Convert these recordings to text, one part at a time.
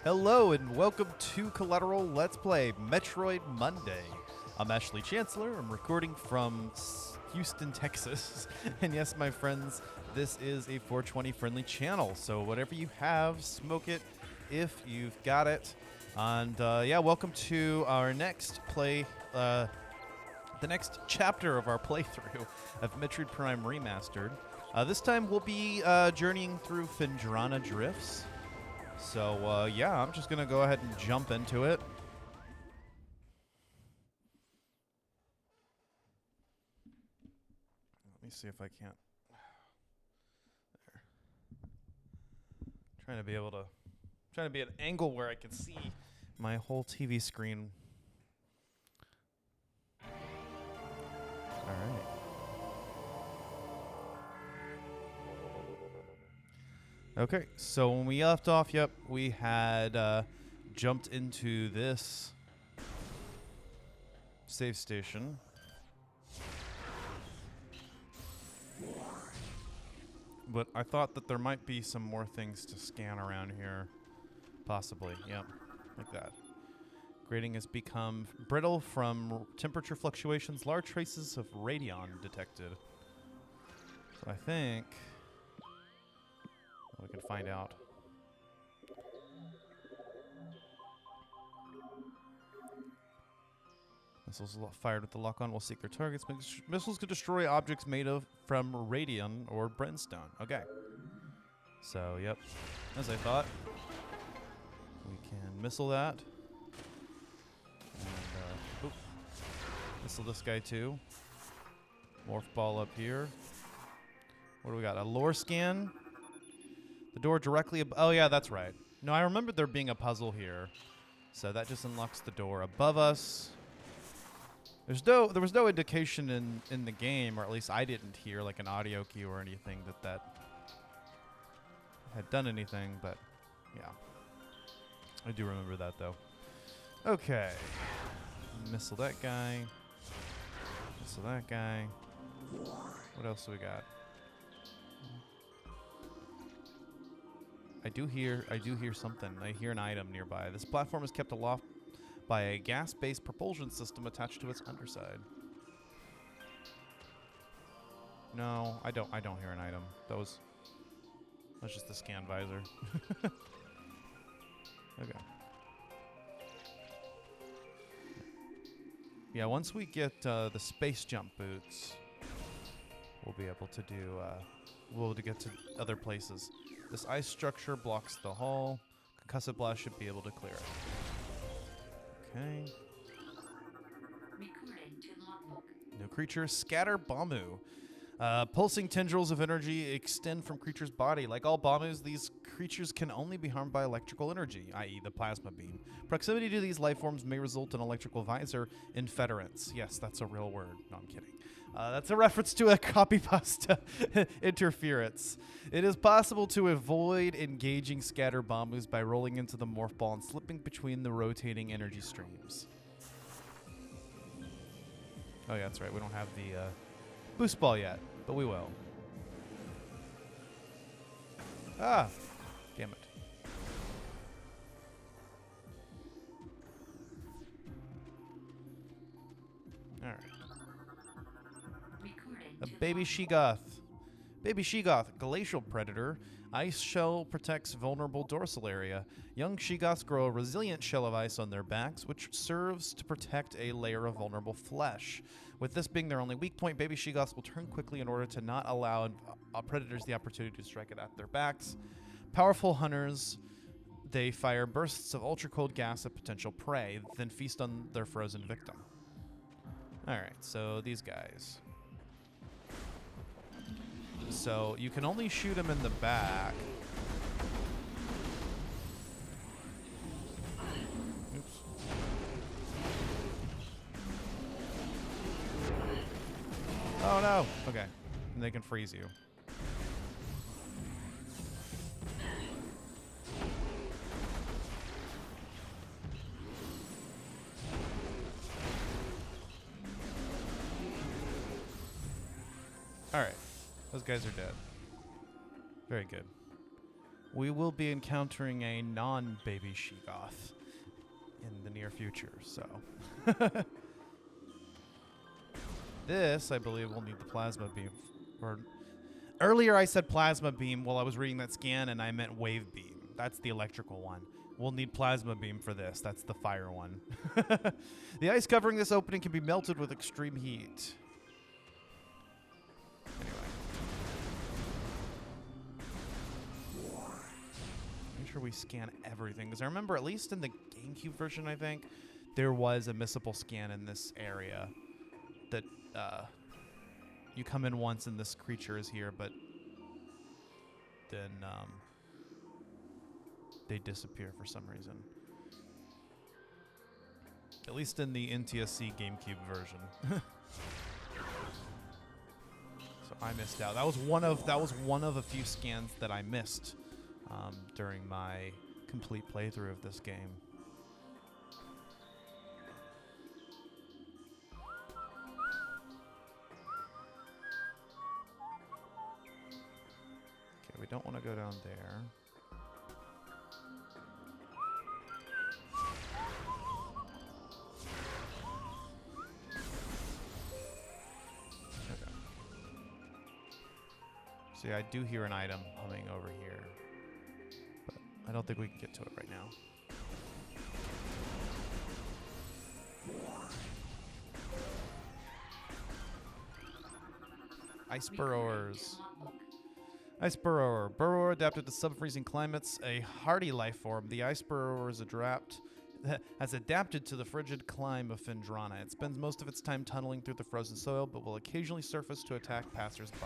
Hello and welcome to Collateral Let's Play Metroid Monday. I'm Ashley Chancellor. I'm recording from Houston, Texas. And yes, my friends, this is a 420 friendly channel. So whatever you have, smoke it if you've got it. And yeah, welcome to our next play, the next chapter of our playthrough of Metroid Prime Remastered. This time we'll be journeying through Phendrana Drifts. So, yeah, I'm just going to go ahead and jump into it. Let me see if I can't. There. Trying to be at an angle where I can see my whole TV screen. All right. Okay, so when we left off, yep, we had jumped into this save station. But I thought that there might be some more things to scan around here. Possibly, yep, like that. Grating has become brittle from temperature fluctuations. Large traces of radion detected. So I think we can find out. Missiles fired with the lock-on will seek their targets. Missiles could destroy objects made from radium or brimstone. Okay. So, yep. As I thought. We can missile that. And, missile this guy too. Morph ball up here. What do we got? A lore scan. The door directly oh yeah, that's right. No, I remember there being a puzzle here. So that just unlocks the door above us. There was no indication in the game, or at least I didn't hear like an audio cue or anything that had done anything, but yeah. I do remember that though. Okay. Missile that guy. Missile that guy. What else do we got? I do hear something. I hear an item nearby. This platform is kept aloft by a gas-based propulsion system attached to its underside. No, I don't hear an item. That's just the scan visor. Okay. Yeah, once we get the space jump boots, we'll be able to get to other places. This ice structure blocks the hull. Concussive blast should be able to clear it. Okay. New creature, Scatter Bamu. Pulsing tendrils of energy extend from creature's body. Like all Bamus, these creatures can only be harmed by electrical energy, i.e. the plasma beam. Proximity to these life forms may result in electrical visor interference. Yes, that's a real word. No, I'm kidding. That's a reference to a copypasta interference. It is possible to avoid engaging Scatter Bamus by rolling into the morph ball and slipping between the rotating energy streams. Oh yeah, that's right. We don't have the boost ball yet, but we will. Ah, damn it. All right. A baby Sheegoth. Baby Sheegoth, glacial predator. Ice shell protects vulnerable dorsal area. Young Sheegoths grow a resilient shell of ice on their backs, which serves to protect a layer of vulnerable flesh. With this being their only weak point, baby Sheegoths will turn quickly in order to not allow predators the opportunity to strike it at their backs. Powerful hunters, they fire bursts of ultra-cold gas at potential prey, then feast on their frozen victim. Alright, so these guys. So you can only shoot them in the back. Oops. Oh no. Okay. And they can freeze you. All right. Those guys are dead. Very good. we will be encountering a non-baby Sheegoth in the near future, so. This, I believe, will need the plasma beam. Or earlier I said plasma beam while I was reading that scan, and I meant wave beam. That's the electrical one. We'll need plasma beam for this. That's the fire one. The ice covering this opening can be melted with extreme heat. Anyway. Make sure we scan everything. Because I remember, at least in the GameCube version, I think, there was a missable scan in this area. That you come in once and this creature is here, but then they disappear for some reason. At least in the NTSC GameCube version. So I missed out. That was one of a few scans that I missed during my complete playthrough of this game. Okay, we don't want to go down there. See, I do hear an item humming over here, but I don't think we can get to it right now. Ice burrowers. Ice burrower. Burrower adapted to sub-freezing climates, a hardy life form. The ice burrower has adapted to the frigid climb of Phendrana. It spends most of its time tunneling through the frozen soil, but will occasionally surface to attack passersby.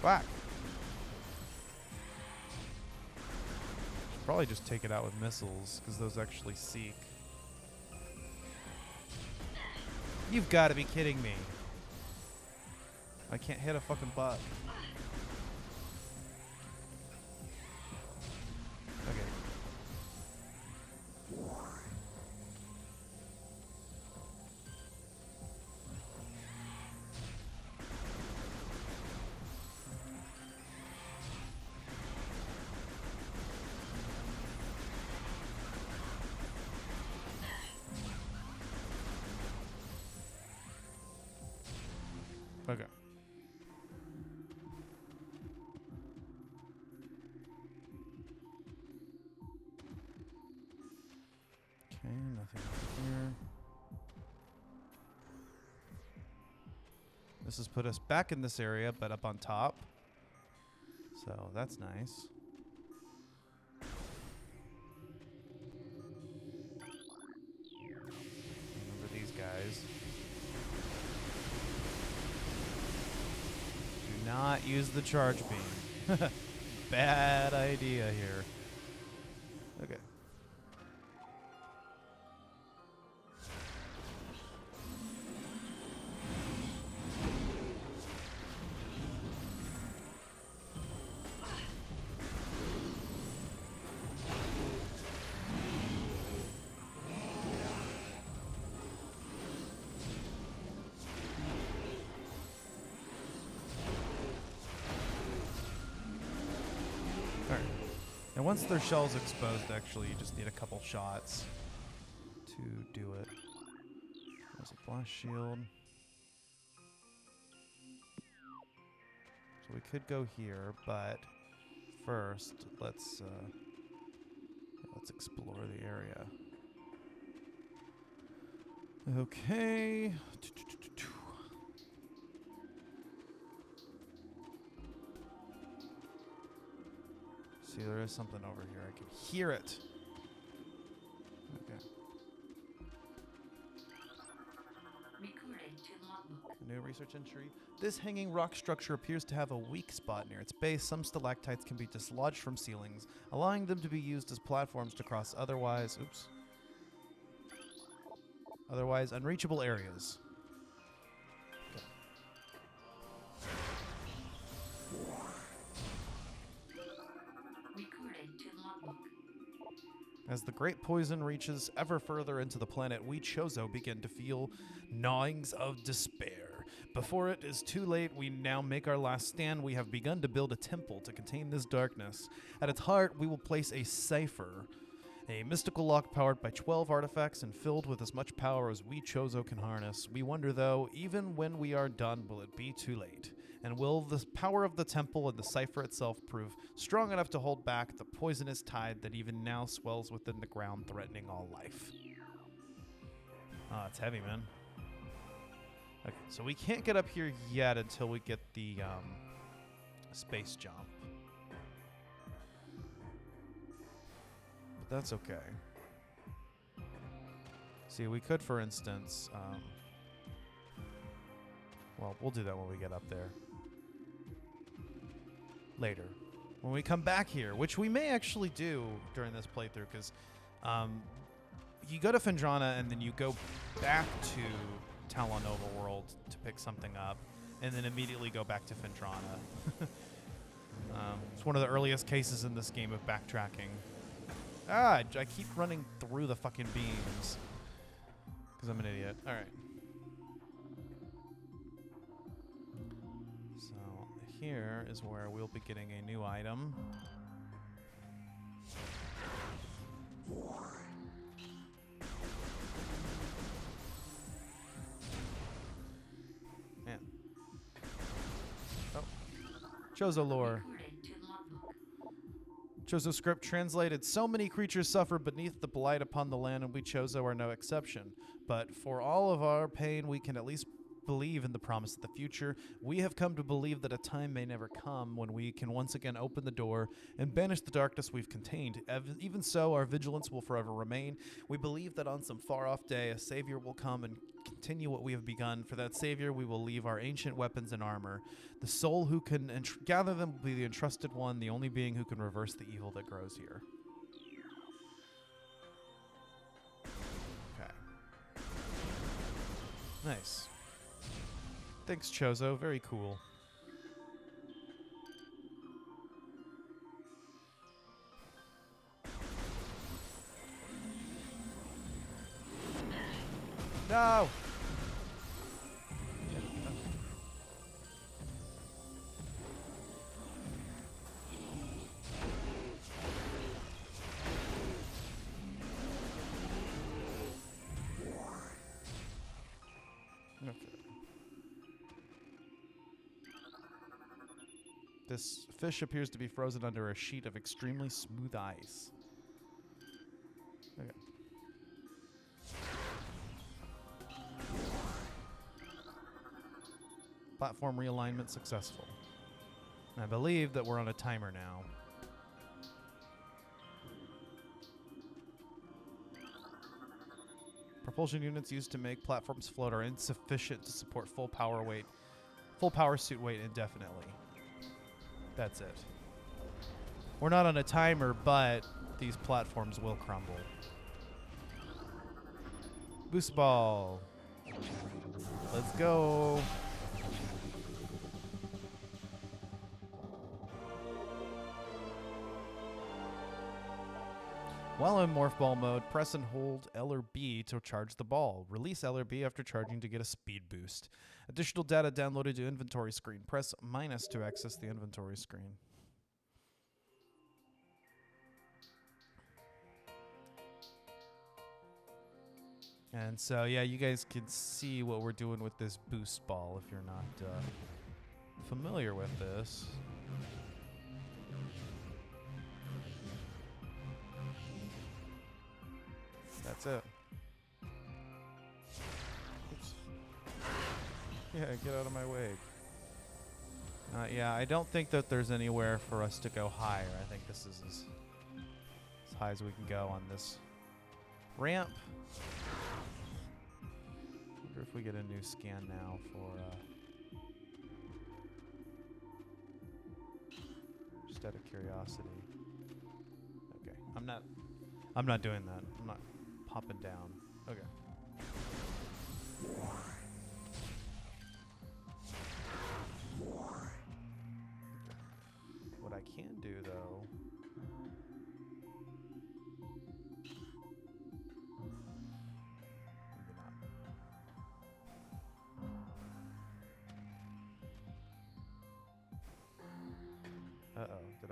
Whack. Should probably just take it out with missiles, because those actually seek. You've got to be kidding me. I can't hit a fucking bug. Okay. Okay. Okay, nothing here. This has put us back in this area, but up on top. So that's nice. Remember these guys. Do not use the charge beam. Bad idea here. Okay. And once their shell's exposed, actually, you just need a couple shots to do it. There's a blast shield. So we could go here, but first, let's explore the area. Okay. See, there is something over here. I can hear it. Okay. New research entry. This hanging rock structure appears to have a weak spot near its base. Some stalactites can be dislodged from ceilings, allowing them to be used as platforms to cross otherwise unreachable areas. Okay. As the great poison reaches ever further into the planet, we Chozo begin to feel gnawings of despair. Before it is too late, we now make our last stand. We have begun to build a temple to contain this darkness. At its heart, we will place a cipher, a mystical lock powered by 12 artifacts and filled with as much power as we Chozo can harness. We wonder, though, even when we are done, will it be too late? And will the power of the temple and the cipher itself prove strong enough to hold back the poisonous tide that even now swells within the ground, threatening all life? It's heavy, man. Okay, so we can't get up here yet until we get the space jump. But that's okay. See, we could, for instance, well, we'll do that when we get up there. Later. When we come back here, which we may actually do during this playthrough, because you go to Phendrana and then you go back to Talonova World to pick something up, and then immediately go back to Phendrana. It's one of the earliest cases in this game of backtracking. I keep running through the fucking beams because I'm an idiot. All right. So here is where we'll be getting a new item. Man. Oh. Chozo lore. Chozo script translated: so many creatures suffer beneath the blight upon the land, and we Chozo are no exception. But for all of our pain, we can at least believe in the promise of the future. We have come to believe that a time may never come when we can once again open the door and banish the darkness we've contained. Even so, our vigilance will forever remain. We believe that on some far-off day, a savior will come and continue what we have begun. For that savior, we will leave our ancient weapons and armor. The soul who can gather them will be the entrusted one, the only being who can reverse the evil that grows here. Okay. Nice. Thanks, Chozo. Very cool. No! Okay. This fish appears to be frozen under a sheet of extremely smooth ice. Okay. Platform realignment successful. I believe that we're on a timer now. Propulsion units used to make platforms float are insufficient to support full power suit weight indefinitely. That's it. We're not on a timer, but these platforms will crumble. Boost ball. Let's go. While in Morph Ball mode, press and hold L or B to charge the ball. Release L or B after charging to get a speed boost. Additional data downloaded to inventory screen. Press minus to access the inventory screen. And so, yeah, you guys can see what we're doing with this boost ball if you're not familiar with this. That's it. Oops. Yeah, get out of my way. Yeah, I don't think that there's anywhere for us to go higher. I think this is as high as we can go on this ramp. Wonder if we get a new scan now for just out of curiosity. Okay, I'm not doing that. I'm not popping down. Okay. What I can do, though,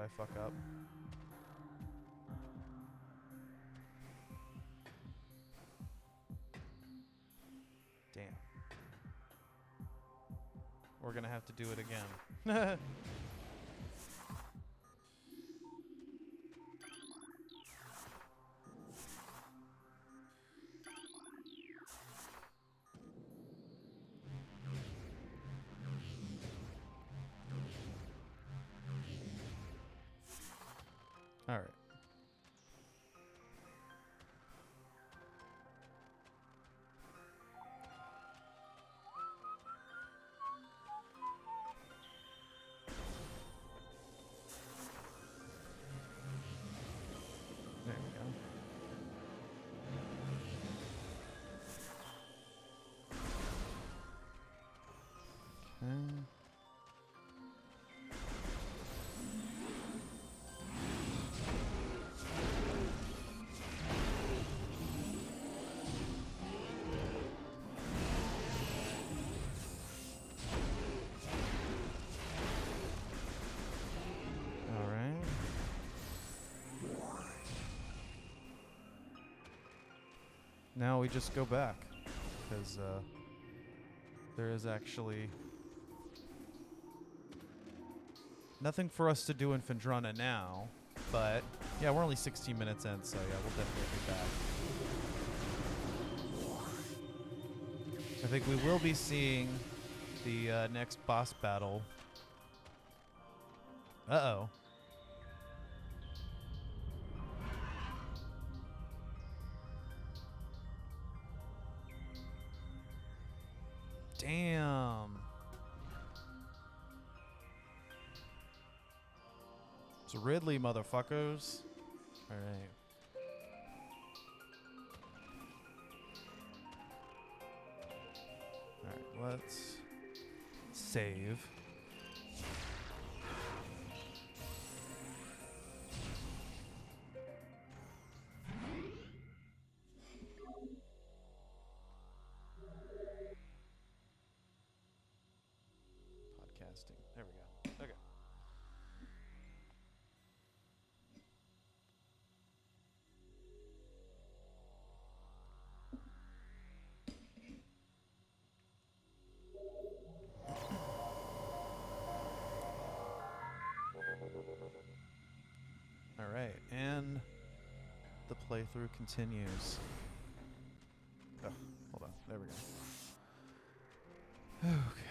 I fuck up? Damn. We're gonna have to do it again. All right. There we go. Okay. Now we just go back, because there is actually nothing for us to do in Phendrana now, but yeah, we're only 16 minutes in, so yeah, we'll definitely be back. I think we will be seeing the next boss battle. Uh-oh. Damn. It's Ridley, motherfuckers. All right. All right, let's save. Podcasting. There we go. Okay. All right, and the playthrough continues. Oh, hold on. There we go. Okay.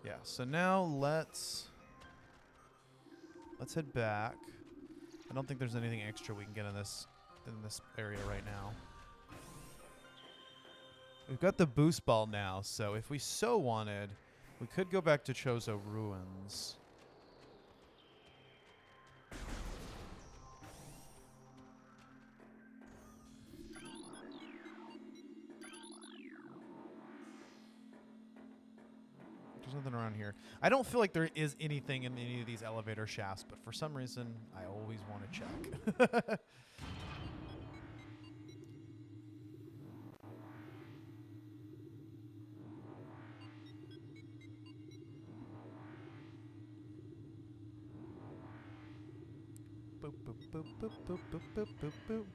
Yeah, so now let's head back. I don't think there's anything extra we can get in this area right now. We've got the boost ball now, so if we so wanted, we could go back to Chozo Ruins. There's nothing around here. I don't feel like there is anything in any of these elevator shafts, but for some reason, I always want to check. Boop, boop, boop, boop, boop, boop, boop, boop, boop.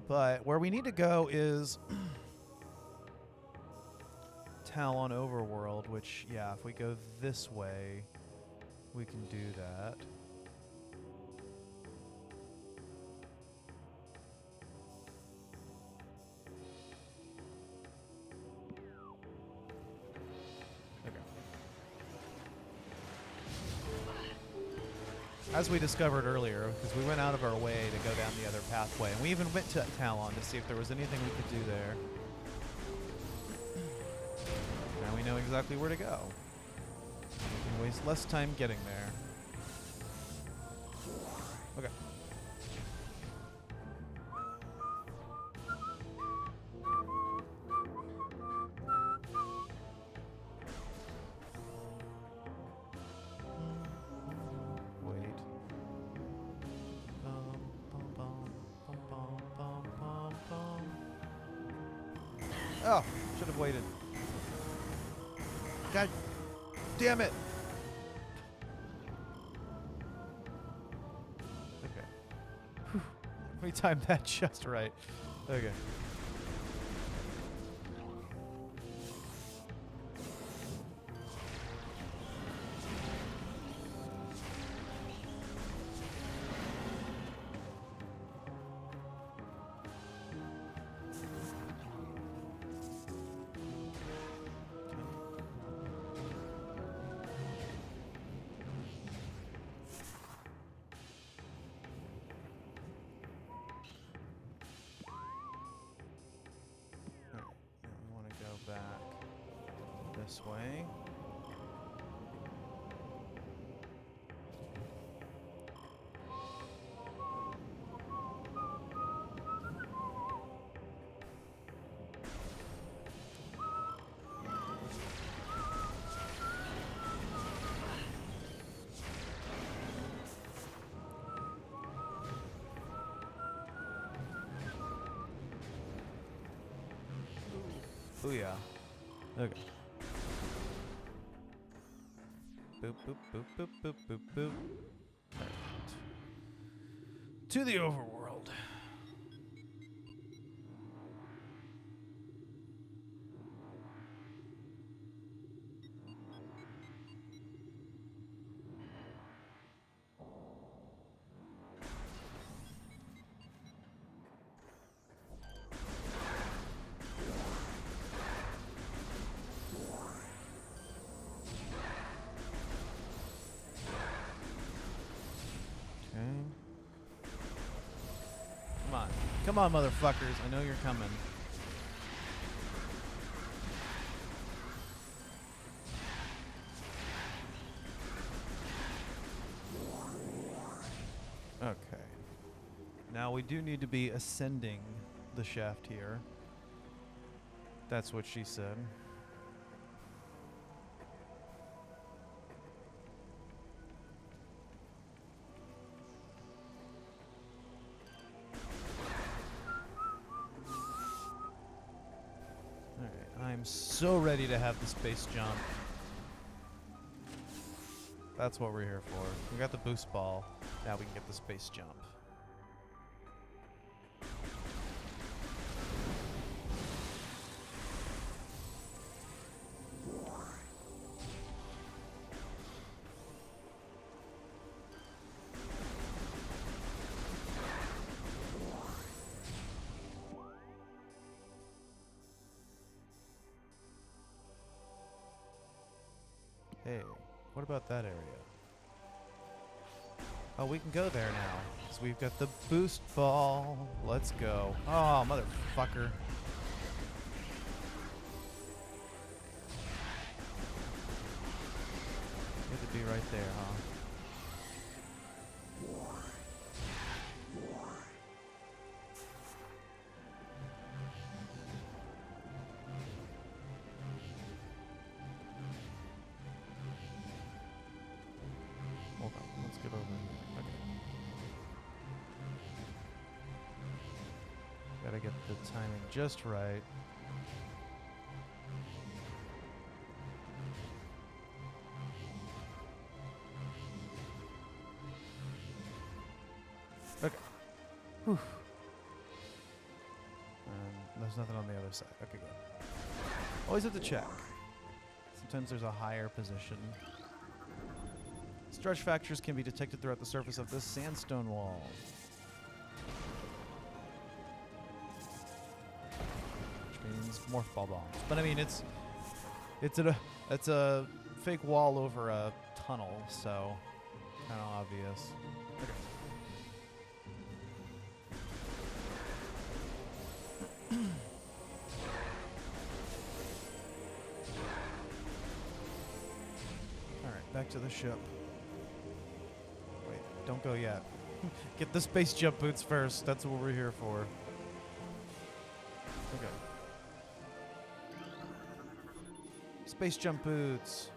But where we need to go is Talon Overworld, which, yeah, if we go this way, we can do that. As we discovered earlier, because we went out of our way to go down the other pathway, and we even went to Talon to see if there was anything we could do there. exactly where to go. We can waste less time getting there. Okay. Wait. Oh, should have waited. God damn it. Okay. Whew. We timed that just right. Okay. Back this way. Oh yeah. Okay. Boop, boop, boop, boop, boop, boop, boop. Right. To the overworld. Come on. Come on, motherfuckers. I know you're coming. Okay. Now we do need to be ascending the shaft here. That's what she said. I'm so ready to have the space jump. That's what we're here for. We got the boost ball. Now we can get the space jump. Hey, what about that area? Oh, we can go there now. Because we've got the boost ball. Let's go. Oh, motherfucker. You have to be right there, huh? Hold on, let's get over here. Okay. Gotta get the timing just right. Okay. Whew. And there's nothing on the other side. Okay, good. Always have to check. Sometimes there's a higher position. Stretch fractures can be detected throughout the surface of this sandstone wall. Which means morph ball bombs. But I mean, it's a fake wall over a tunnel, so kind of obvious. Okay. to the ship. Wait, don't go yet. Get the space jump boots first. That's what we're here for. Okay. Space jump boots.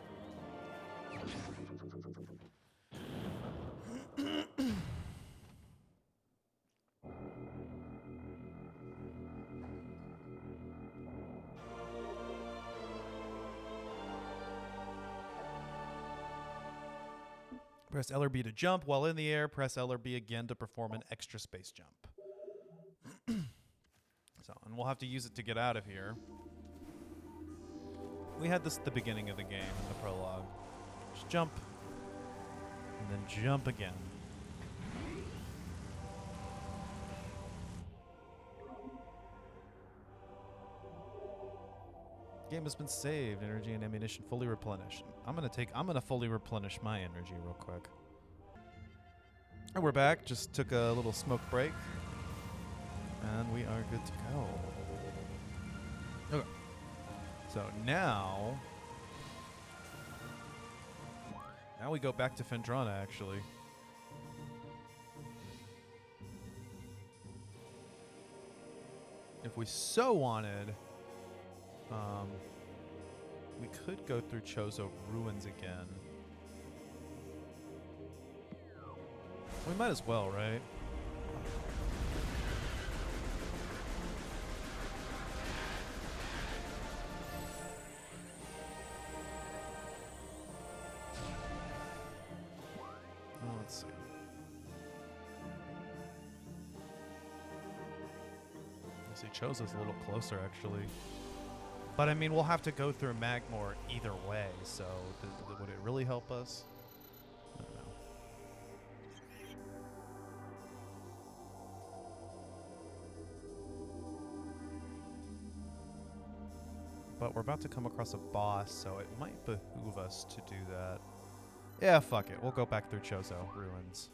Press L or B to jump. While in the air, press L or B again to perform an extra space jump. And we'll have to use it to get out of here. We had this at the beginning of the game in the prologue. Just jump. And then jump again. Game has been saved. Energy and ammunition fully replenished. I'm gonna fully replenish my energy real quick. And we're back. Just took a little smoke break. And we are good to go. Okay. So now we go back to Phendrana, actually. If we so wanted, we could go through Chozo Ruins again. We might as well, right? Let's see. I see Chozo's a little closer, actually. But, I mean, we'll have to go through Magmore either way, so would it really help us? I don't know. But we're about to come across a boss, so it might behoove us to do that. Yeah, fuck it. We'll go back through Chozo Ruins.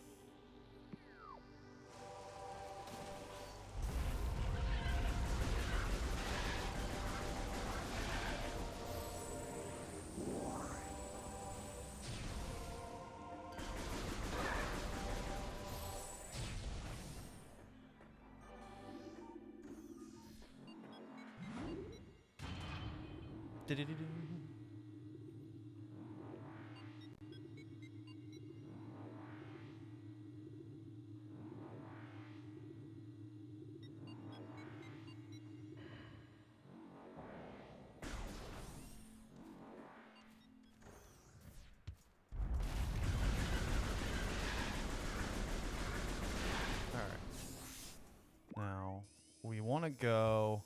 We want to go...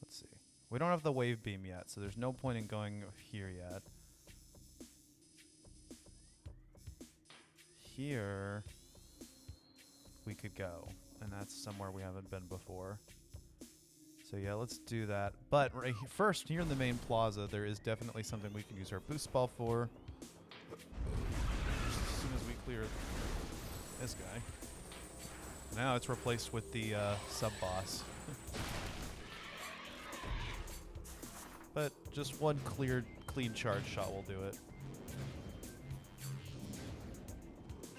Let's see. We don't have the wave beam yet, so there's no point in going here yet. Here, we could go, and that's somewhere we haven't been before. So yeah, let's do that. But right first, here in the main plaza, there is definitely something we can use our boost ball for. Just as soon as we clear this guy. Now it's replaced with the sub-boss. But just one clean charge shot will do it.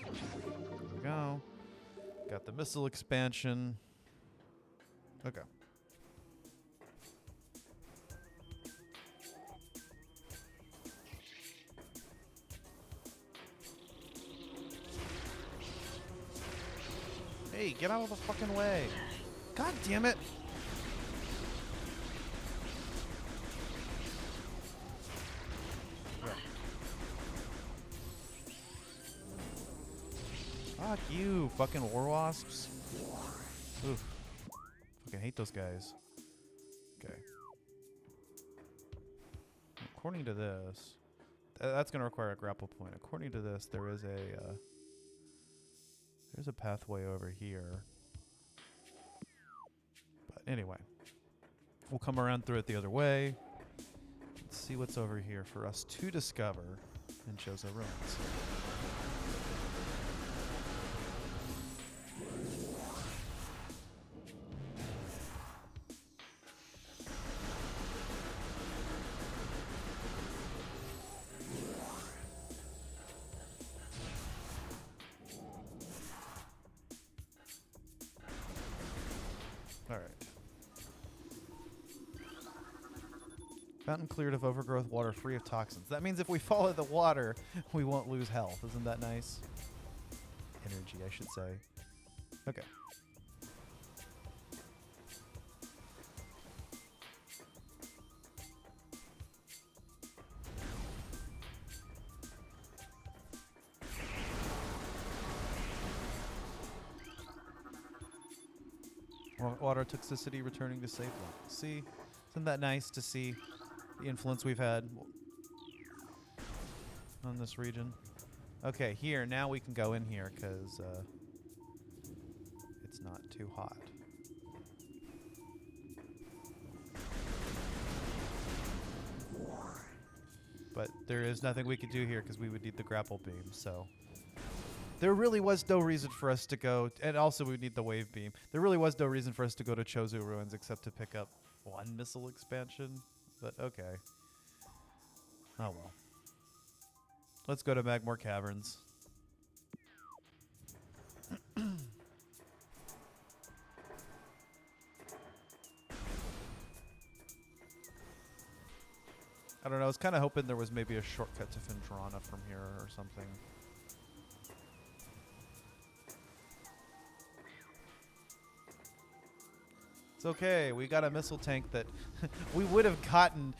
There we go. Got the missile expansion. Okay. Hey, get out of the fucking way. God damn it. Yeah. Fuck you, fucking war wasps. Oof. Fucking hate those guys. Okay. According to this, that's going to require a grapple point. According to this, there's a pathway over here. But anyway, we'll come around through it the other way. Let's see what's over here for us to discover in Chozo Ruins. Fountain cleared of overgrowth, water free of toxins. That means if we follow the water, we won't lose health. Isn't that nice? Energy, I should say. Okay. Water toxicity returning to safe level. See? Isn't that nice to see the influence we've had on this region? Okay, here. Now we can go in here because it's not too hot. But there is nothing we could do here because we would need the grapple beam, so... There really was no reason for us to go, and also we need the wave beam. There really was no reason for us to go to Chozo Ruins except to pick up one missile expansion, but okay. Oh well. Let's go to Magmore Caverns. I don't know, I was kind of hoping there was maybe a shortcut to Phendrana from here or something. It's okay. We got a missile tank that we would have gotten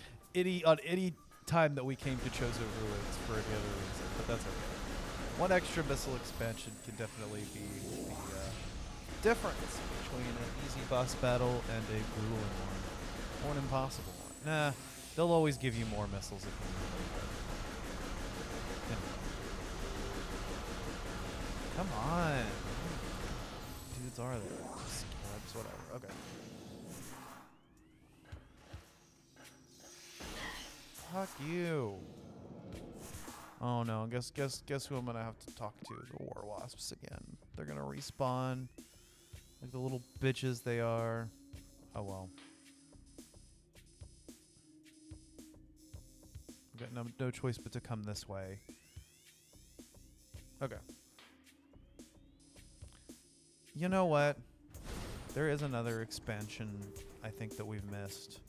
on any time that we came to Chozo Ruins for any other reason, but that's okay. One extra missile expansion can definitely be the difference between an easy boss battle and a grueling one, or an impossible one. Nah, they'll always give you more missiles if you need them. Come on. What dudes are there? Scarabs, whatever. Okay. Fuck you. Oh no, guess who I'm gonna have to talk to? The war wasps again. They're gonna respawn. Like the little bitches they are. Oh well. I've got no choice but to come this way. Okay. You know what? There is another expansion I think that we've missed.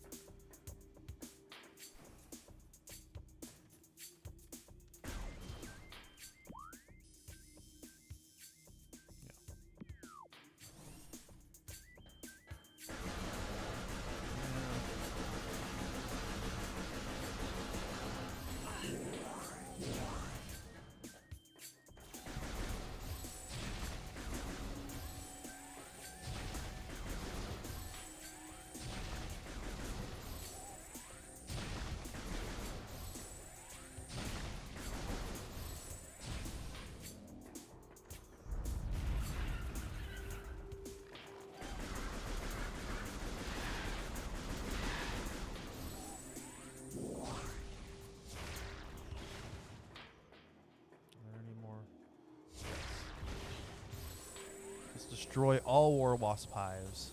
Destroy all war wasp hives.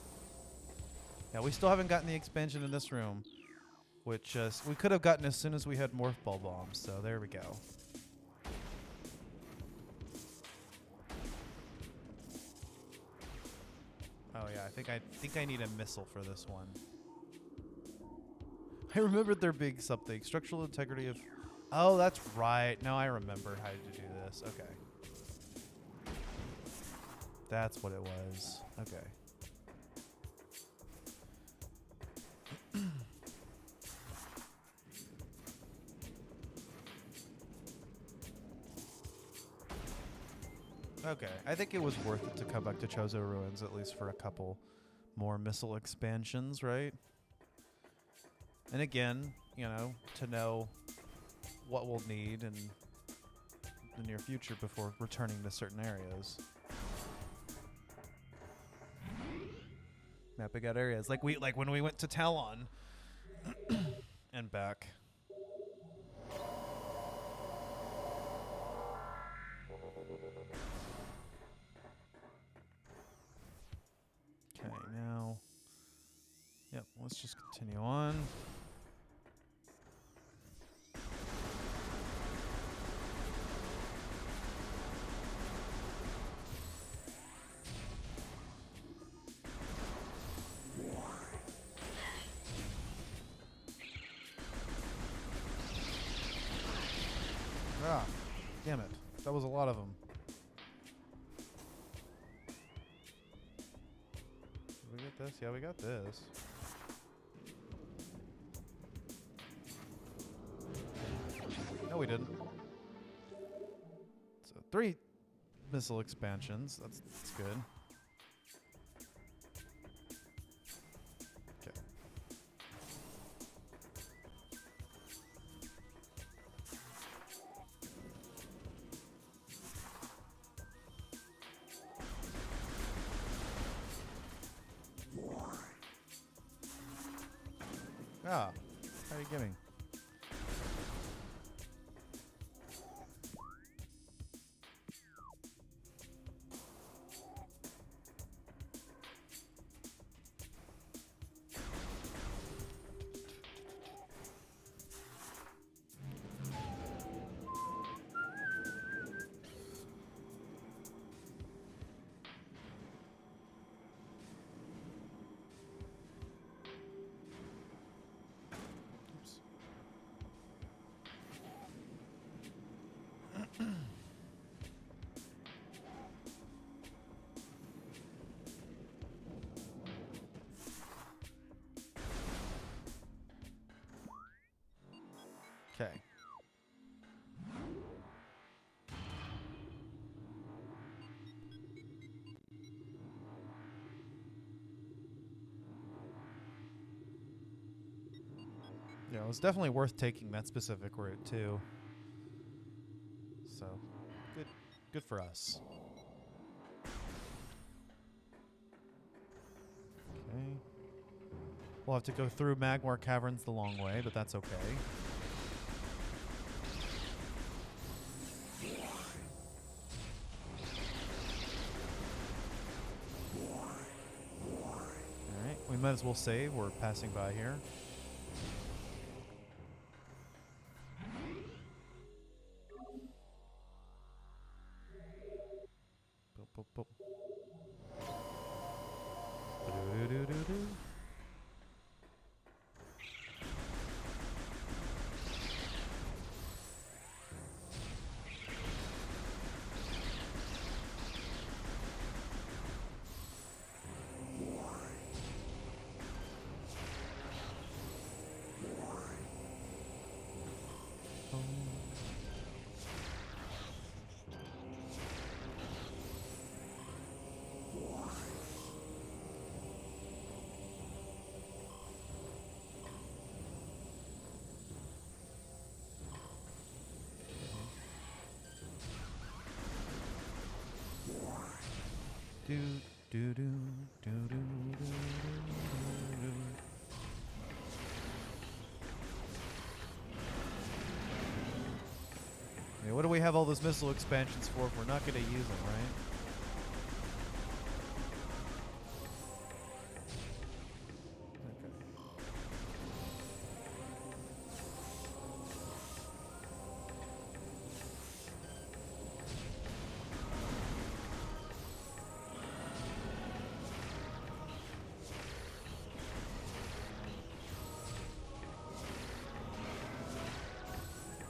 Yeah, we still haven't gotten the expansion in this room, which we could have gotten as soon as we had morph ball bombs. So there we go. Oh yeah, I think I need a missile for this one. I remembered there being something. Structural integrity of... Oh, that's right. Now I remember how to do this. Okay. That's what it was. Okay. Okay. I think it was worth it to come back to Chozo Ruins at least for a couple more missile expansions, right? And again, you know, to know what we'll need in the near future before returning to certain areas. Mapping out areas like when we went to Talon and back. Okay, now, yep, let's just continue on. Ah, damn it. That was a lot of them. Did we get this? Yeah, we got this. No, we didn't. So 3 missile expansions. That's good. Okay. Ah, how are you giving? Oops. Okay. Yeah, it was definitely worth taking that specific route too. So, good for us. Okay. We'll have to go through Magmar Caverns the long way, but that's okay. Alright, we might as well save. We're passing by here. Boop, boop, boop. Ba-do-do-do-do-do. Do do do do do do do. Yeah, what do we have all those missile expansions for if we're not going to use them, right?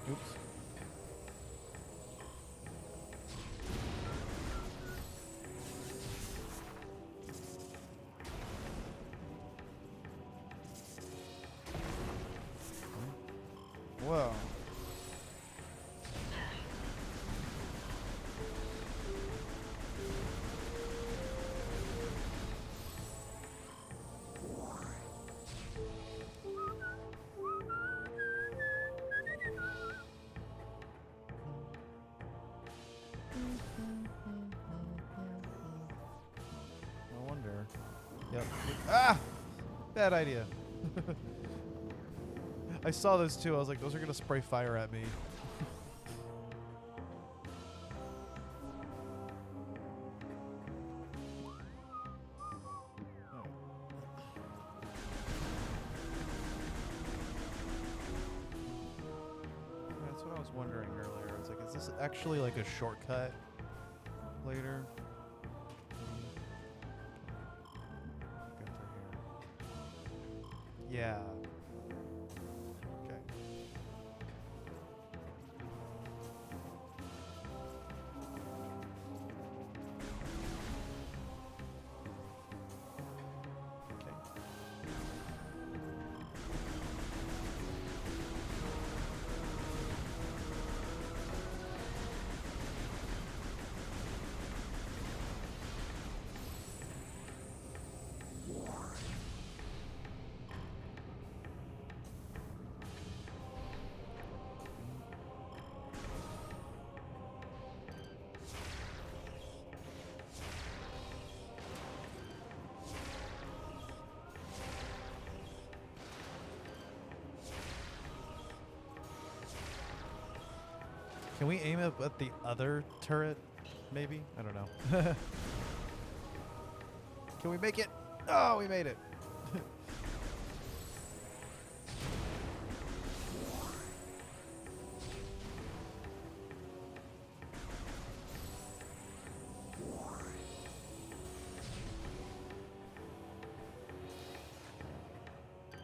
Oops. Whoa. No wonder. Yep. Ah! Bad idea. I saw those too. I was like, those are going to spray fire at me. That's what I was wondering earlier. It's like, is this actually like a shortcut later? Go through here. Yeah. Okay. Can we aim up at the other turret? Maybe? I don't know. Can we make it? Oh, we made it.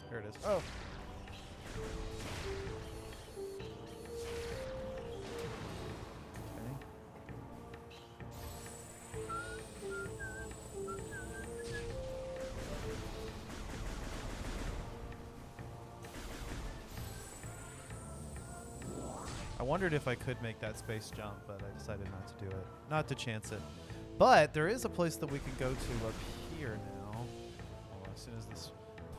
Here it is. Oh. I wondered if I could make that space jump, but I decided not to do it. Not to chance it. But there is a place that we can go to up here now. Oh, as soon as this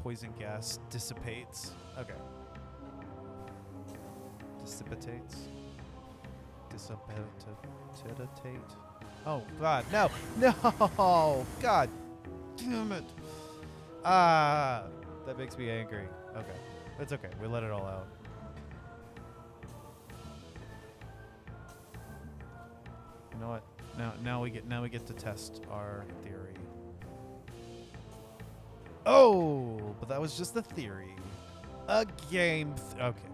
poison gas dissipates. Okay. Dissipates. Dissipatate. Oh, God. No. No. God damn it. Ah. That makes me angry. Okay. It's okay. We let it all out. You know what? Now we get to test our theory. Oh, but that was just the theory. A game. Okay,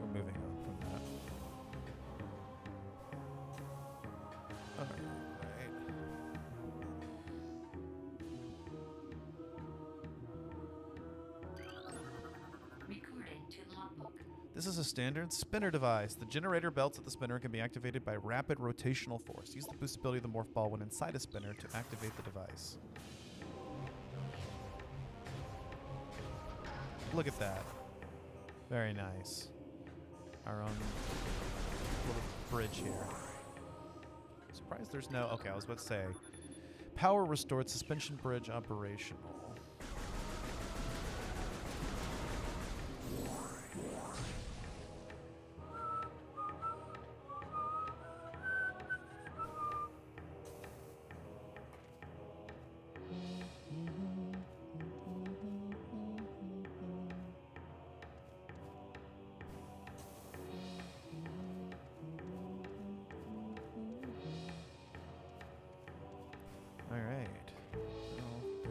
we're moving on from that. All right. This is a standard spinner device. The generator belts at the spinner can be activated by rapid rotational force. Use the boost ability of the morph ball when inside a spinner to activate the device. Look at that. Very nice. Our own little bridge here. Surprised there's no... Okay, I was about to say. Power restored, suspension bridge operational.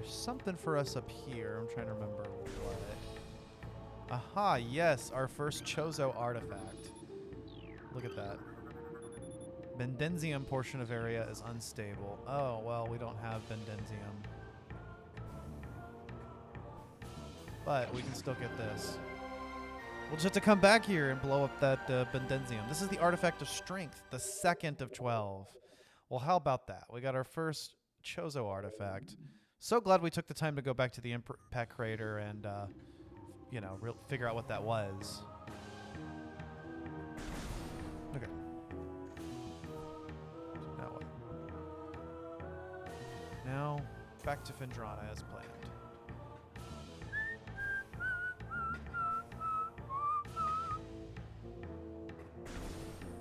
Something for us up here. I'm trying to remember what. Aha, yes, our first Chozo artifact. Look at that. Bendenzium portion of area is unstable. Oh, well, we don't have Bendenzium. But we can still get this. We'll just have to come back here and blow up that Bendenzium. This is the artifact of strength, the second of 12. Well, how about that? We got our first Chozo artifact. So glad we took the time to go back to the impact crater and, you know, figure out what that was. Okay. Now what? Now, back to Phendrana as planned.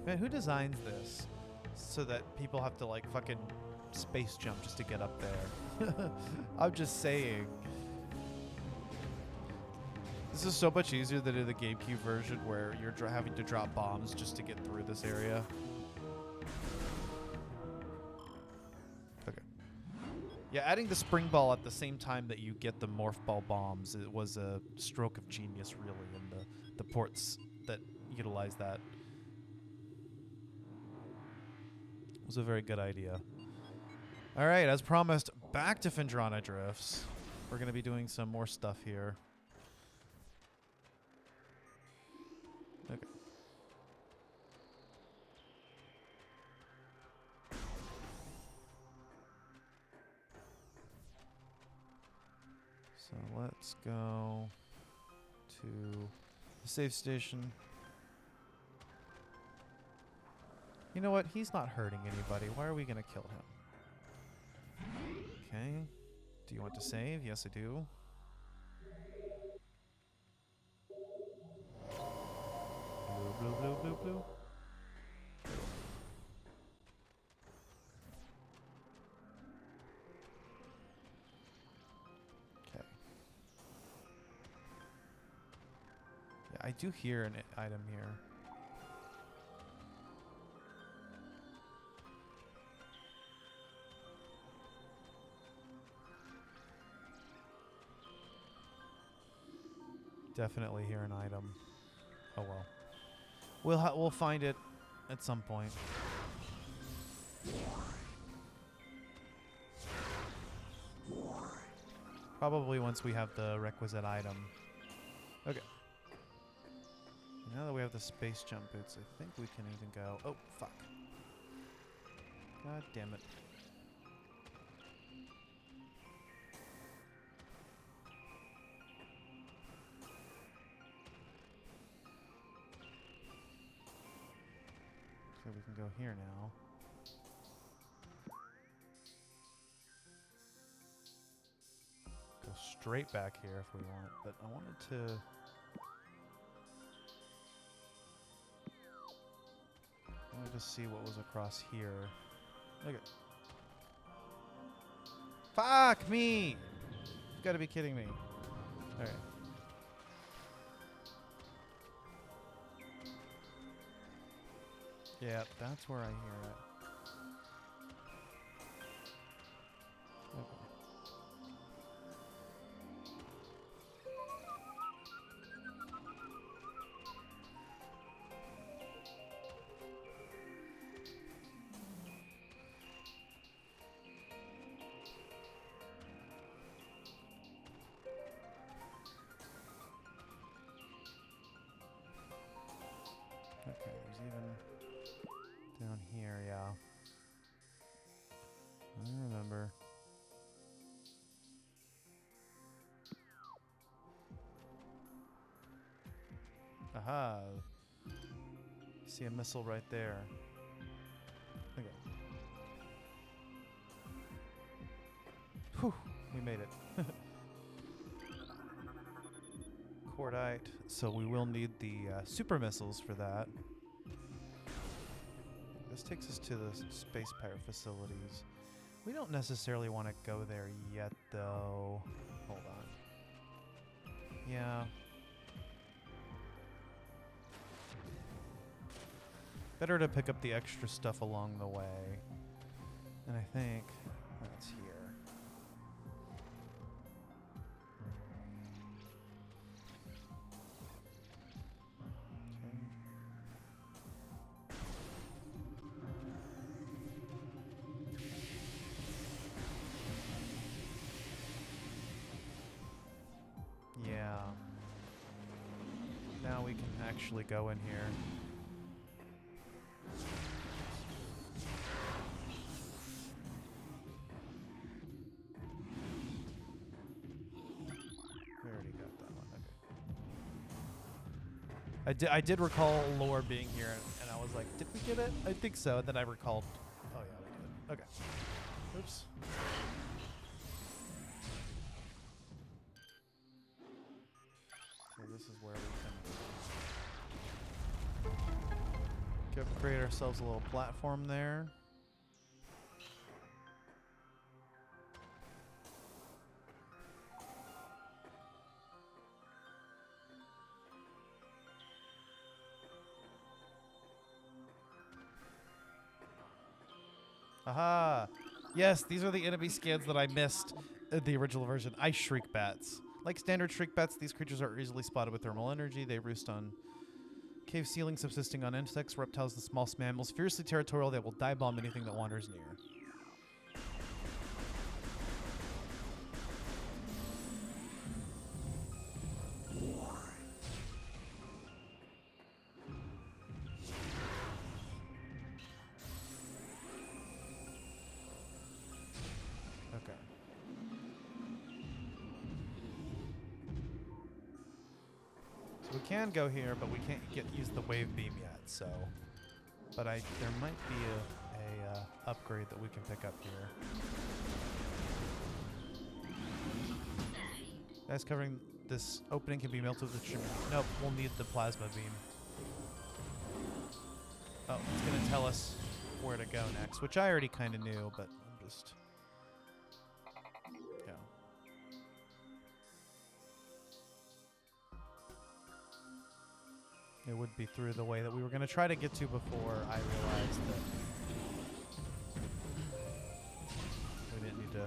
Man, who designs this so that people have to, like, fucking space jump just to get up there? I'm just saying. This is so much easier than in the GameCube version where you're having to drop bombs just to get through this area. Okay. Yeah, adding the spring ball at the same time that you get the morph ball bombs, it was a stroke of genius, really, in the ports that utilize that. It was a very good idea. All right, as promised, back to Phendrana Drifts. We're going to be doing some more stuff here. Okay. So let's go to the save station. You know what? He's not hurting anybody. Why are we going to kill him? Okay. Do you want to save? Yes, I do. Blue, blue, blue, blue, blue. Okay. Yeah, I do hear an item here. Definitely hear an item. Oh well. We'll find it at some point. Probably once we have the requisite item. Okay. Now that we have the space jump boots, I think we can even go... Oh, fuck. God damn it. So we can go here now. Go straight back here if we want, but I wanted to... I wanted to see what was across here. Okay. Fuck me! You gotta be kidding me. Alright. Yeah, that's where I hear it. Okay. Okay, there's even down here, yeah. I remember. Aha! See a missile right there. Okay. Whew! We made it. Cordite. So we will need the super missiles for that. This takes us to the space pirate facilities. We don't necessarily want to go there yet, though. Hold on. Yeah. Better to pick up the extra stuff along the way. And I think that's here. Yeah. Now we can actually go in here. We already got that one. Okay. I did recall lore being here, and I was like, did we get it? I think so. And then I recalled. Oh yeah, we did. Okay. Oops. So this is where we can create ourselves a little platform there. Aha! Yes, these are the enemy scans that I missed in the original version. Ice shriek bats. Like standard shriek bats, these creatures are easily spotted with thermal energy. They roost on cave ceilings, subsisting on insects, reptiles, and small mammals. Fiercely territorial, they will dive bomb anything that wanders near. We can go here, but we can't use the wave beam yet. So, but there might be a upgrade that we can pick up here. Guys, covering this opening can be melted with the shimmer. Nope, we'll need the plasma beam. Oh, it's gonna tell us where to go next, which I already kind of knew, but I'm just. It would be through the way that we were going to try to get to before I realized that we didn't need to.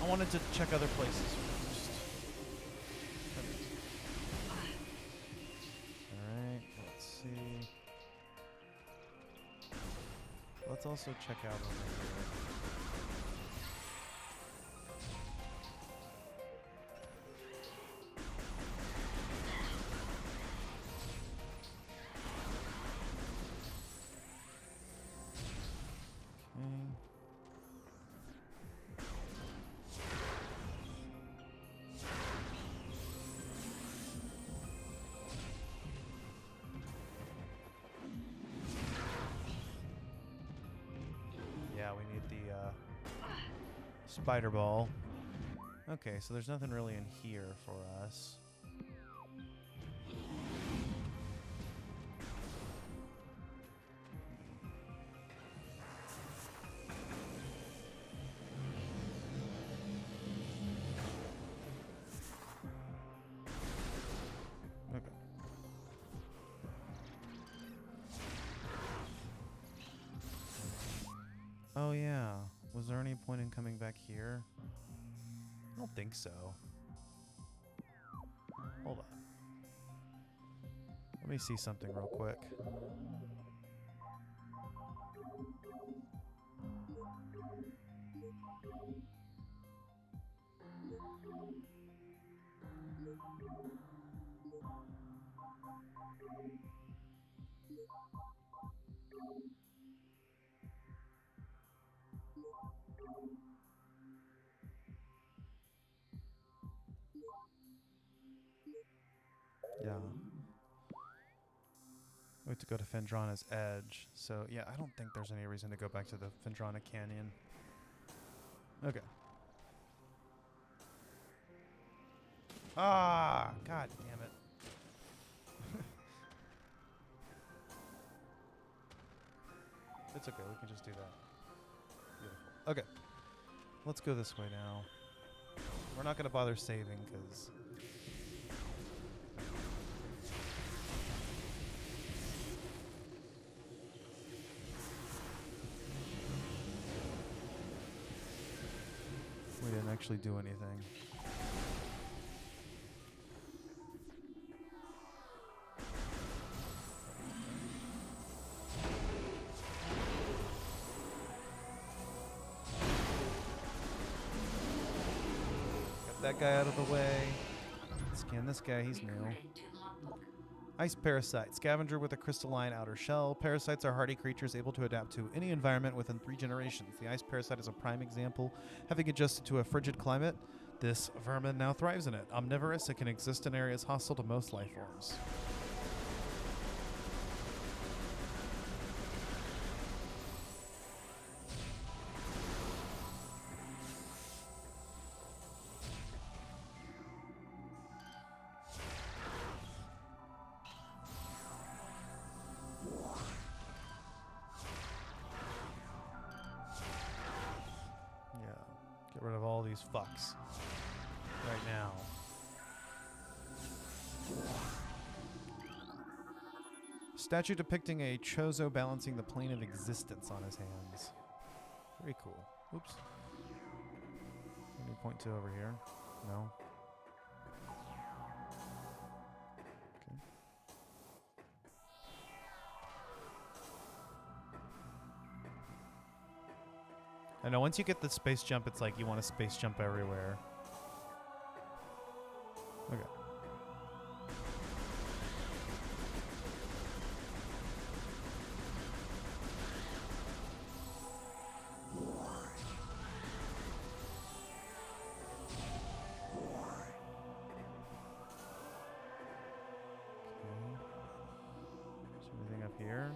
I wanted to check other places first. let's also check out over here. Yeah, we need the spider ball. Okay, so there's nothing really in here for us. Okay. Oh yeah. Was there any point in coming back here? I don't think so. Hold on. Let me see something real quick. Yeah. We have to go to Phendrana's Edge. So, yeah, I don't think there's any reason to go back to the Phendrana Canyon. Okay. Ah! God damn it. It's okay. We can just do that. Beautiful. Okay. Let's go this way now. We're not going to bother saving because... we didn't actually do anything. Got that guy out of the way. Scan this guy, he's new. Ice Parasite. Scavenger with a crystalline outer shell. Parasites are hardy creatures able to adapt to any environment within 3 generations. The Ice Parasite is a prime example. Having adjusted to a frigid climate, this vermin now thrives in it. Omnivorous, it can exist in areas hostile to most life forms. Get rid of all these fucks right now. Statue depicting a Chozo balancing the plane of existence on his hands. Very cool. Oops. Let me point to over here. No. Okay. I know once you get the space jump, it's like you want to space jump everywhere. Okay. Is there anything up here?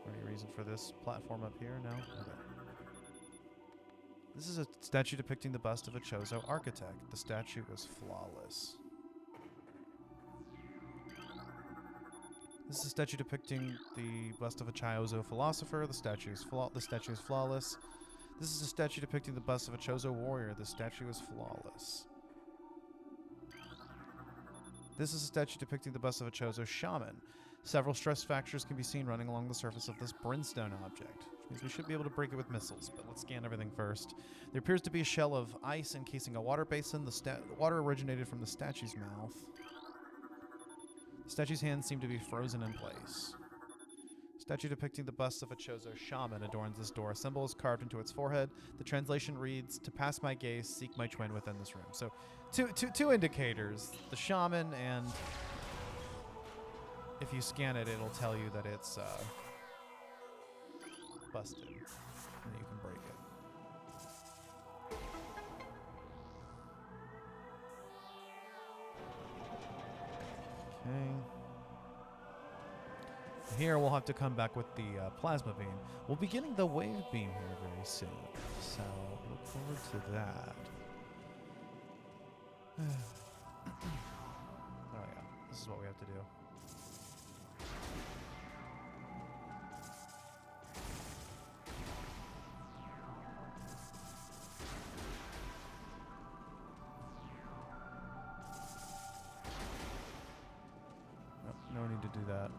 Or any reason for this platform up here? No? Okay. This is a statue depicting the bust of a Chozo architect. The statue was flawless. This is a statue depicting the bust of a Chozo philosopher. The statue is flawless. This is a statue depicting the bust of a Chozo warrior. The statue is flawless. This is a statue depicting the bust of a Chozo shaman. Several stress factors can be seen running along the surface of this brimstone object, which means we should be able to break it with missiles, but let's scan everything first. There appears to be a shell of ice encasing a water basin. The water originated from the statue's mouth. The statue's hands seem to be frozen in place. Statue depicting the bust of a Chozo shaman adorns this door. A symbol is carved into its forehead. The translation reads, "To pass my gaze, seek my twin within this room." So, two indicators: the shaman, and if you scan it, it'll tell you that it's busted, and you can break it. Okay. Here we'll have to come back with the plasma beam. We'll be getting the wave beam here very soon, so look forward to that. Oh yeah, this is what we have to do. No need to do that.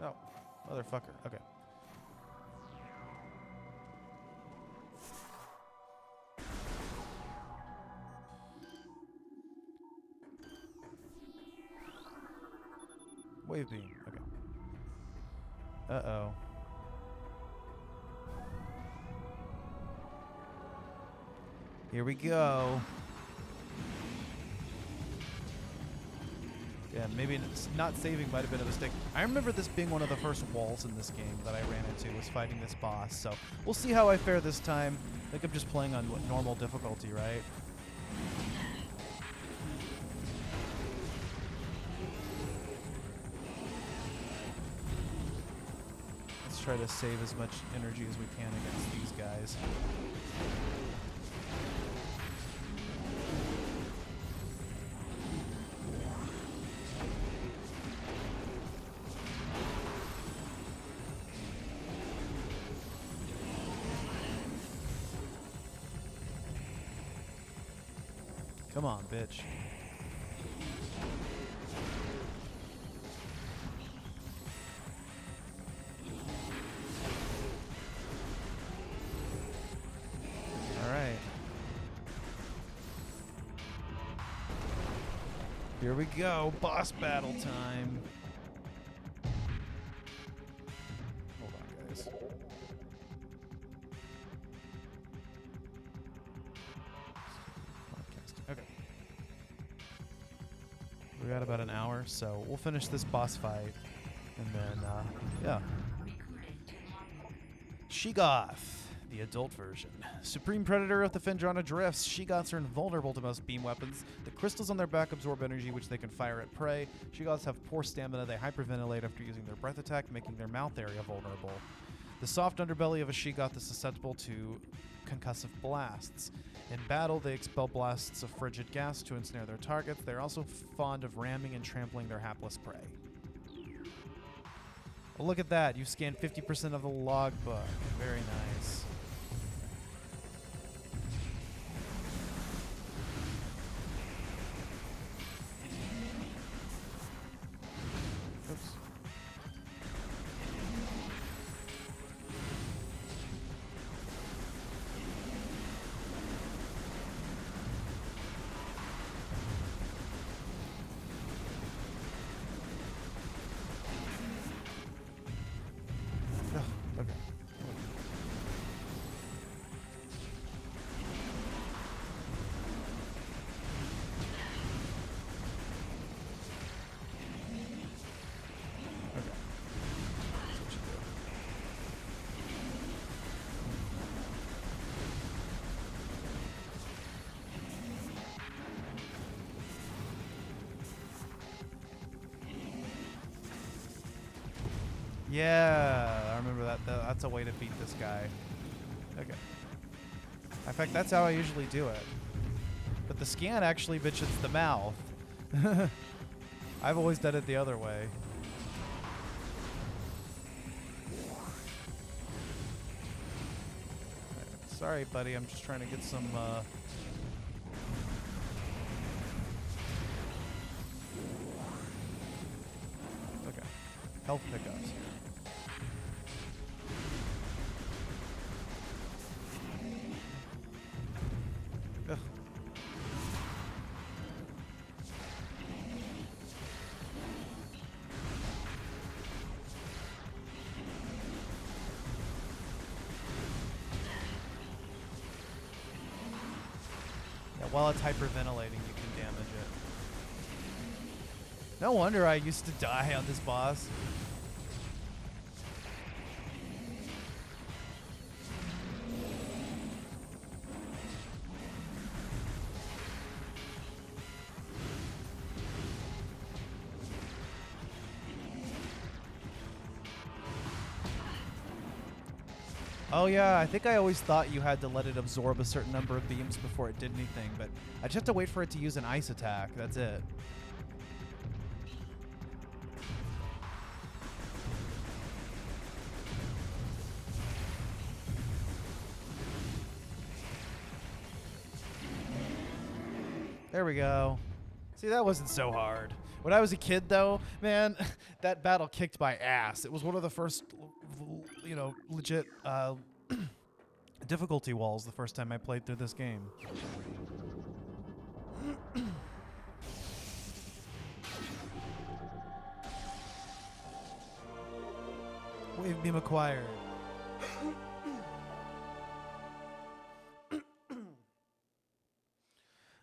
Oh, motherfucker. Okay. Wave beam. Okay. Uh-oh. Here we go. Yeah, maybe not saving might have been a mistake. I remember this being one of the first walls in this game that I ran into, was fighting this boss. So we'll see how I fare this time. I think I'm just playing on normal difficulty, right? Let's try to save as much energy as we can against these guys. Come on, bitch. All right. Here we go. Boss battle time. Hold on, guys. Okay. We got about an hour, so we'll finish this boss fight, and then, yeah. Sheegoth, the adult version. Supreme predator of the Phendrana Drifts, Sheegoths are invulnerable to most beam weapons. The crystals on their back absorb energy, which they can fire at prey. Sheegoths have poor stamina. They hyperventilate after using their breath attack, making their mouth area vulnerable. The soft underbelly of a Sheegoth is susceptible to concussive blasts. In battle, they expel blasts of frigid gas to ensnare their targets. They're also fond of ramming and trampling their hapless prey. Well, look at that. You've scanned 50% of the logbook. Very nice. Oops. Okay. Yeah, I remember that. That's a way to beat this guy. Okay. In fact, that's how I usually do it. But the scan actually bitches the mouth. I've always done it the other way. Sorry, buddy. I'm just trying to get some... Okay. Health pickups. Ugh. while it's hyperventilating, you can damage it. No wonder I used to die on this boss. Oh yeah, I think I always thought you had to let it absorb a certain number of beams before it did anything, but I just have to wait for it to use an ice attack. That's it. There we go. See, that wasn't so hard. When I was a kid, though, man, that battle kicked my ass. It was one of the first, legit difficulty walls the first time I played through this game. Wave beam acquired.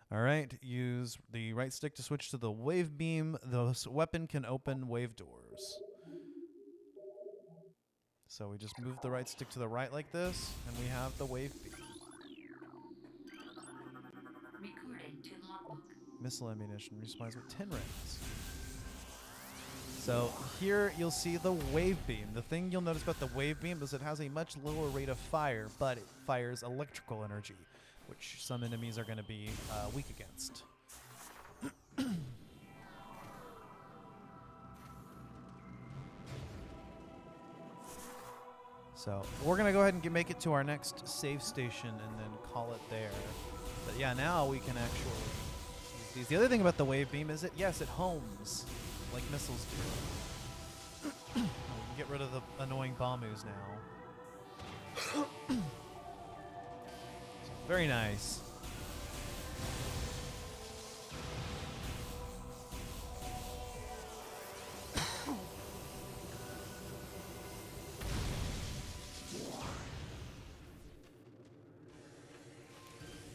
All right, use the right stick to switch to the wave beam. The weapon can open wave doors. So we just move the right stick to the right like this, and we have the wave beam. Recorded to logbook. Missile ammunition respawns with 10 rings. So here you'll see the wave beam. The thing you'll notice about the wave beam is it has a much lower rate of fire, but it fires electrical energy, which some enemies are going to be weak against. So we're going to go ahead and make it to our next save station and then call it there. But yeah, now we can actually use these. The other thing about the wave beam is yes, it homes like missiles do. We can get rid of the annoying bombus now. Very nice.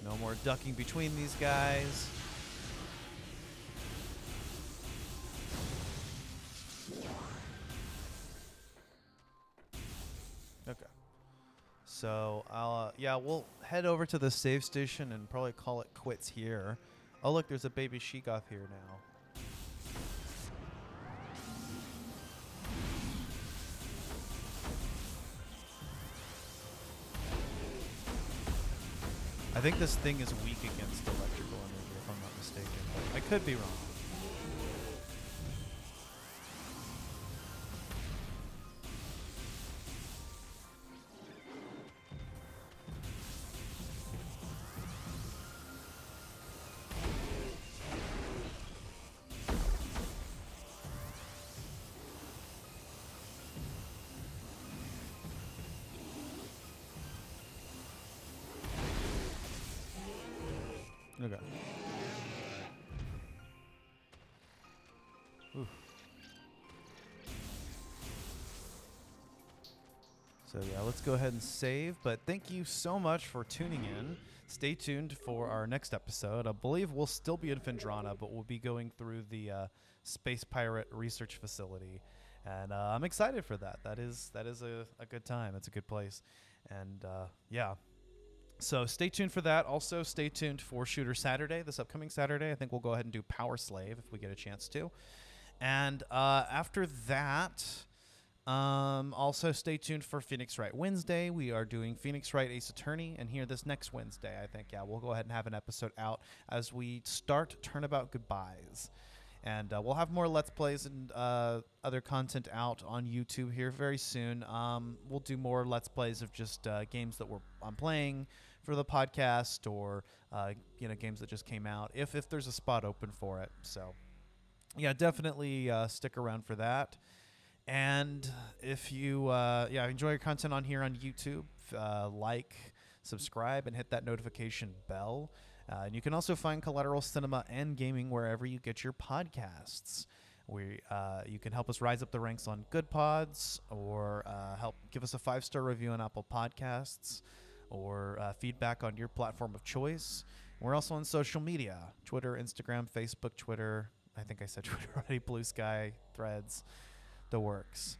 No more ducking between these guys. Okay. So, we'll head over to the save station and probably call it quits here. Oh, look, there's a baby Sheegoth here now. I think this thing is weak against electrical energy, if I'm not mistaken. I could be wrong. Okay. Oof. So yeah, let's go ahead and save. But thank you so much for tuning in. Stay tuned for our next episode. I believe we'll still be in Phendrana, but we'll be going through the Space Pirate Research Facility. And I'm excited for that. That is a good time. It's a good place. And yeah. So stay tuned for that. Also, stay tuned for Shooter Saturday, this upcoming Saturday. I think we'll go ahead and do Power Slave if we get a chance to. And after that, also stay tuned for Phoenix Wright Wednesday. We are doing Phoenix Wright Ace Attorney. And here this next Wednesday, I think, we'll go ahead and have an episode out as we start Turnabout Goodbyes. And we'll have more Let's Plays and other content out on YouTube here very soon. We'll do more Let's Plays of just games that I'm playing for the podcast, or games that just came out, if there's a spot open for it. So yeah, definitely stick around for that. And if you enjoy your content on here on YouTube, like, subscribe, and hit that notification bell. And you can also find Collateral Cinema and Gaming wherever you get your podcasts. You can help us rise up the ranks on Good Pods, or help give us a 5-star review on Apple Podcasts, or feedback on your platform of choice. We're also on social media: Twitter, Instagram, Facebook, Twitter. I think I said Twitter already. Blue Sky, Threads, the works.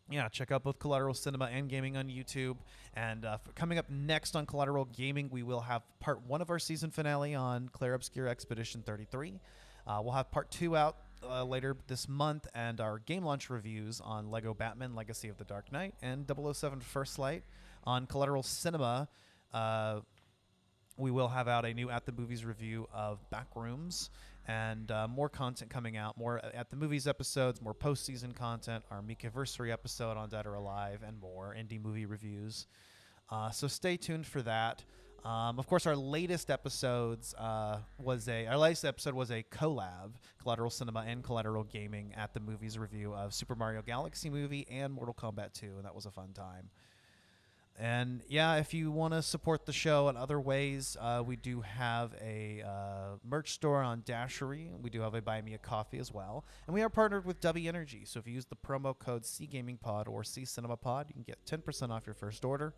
Yeah, check out both Collateral Cinema and Gaming on YouTube. And coming up next on Collateral Gaming, we will have part 1 of our season finale on Clair Obscure Expedition 33. We'll have part 2 out later this month, and our game launch reviews on Lego Batman Legacy of the Dark Knight and 007 First Light. On Collateral Cinema, we will have out a new At the Movies review of Backrooms, and more content coming out, more At the Movies episodes, more postseason content, our Meekiversary episode on Dead or Alive, and more indie movie reviews. So stay tuned for that. Of course, our latest episodes was a collab, Collateral Cinema and Collateral Gaming At the Movies review of Super Mario Galaxy Movie and Mortal Kombat 2, and that was a fun time. And yeah, if you want to support the show in other ways, we do have a merch store on Dashery. We do have a Buy Me a Coffee as well. And we are partnered with W Energy. So if you use the promo code CGamingPod or CCinemaPod, you can get 10% off your first order.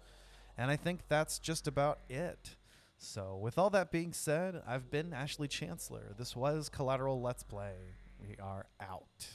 And I think that's just about it. So with all that being said, I've been Ashley Chancellor. This was Collateral Let's Play. We are out.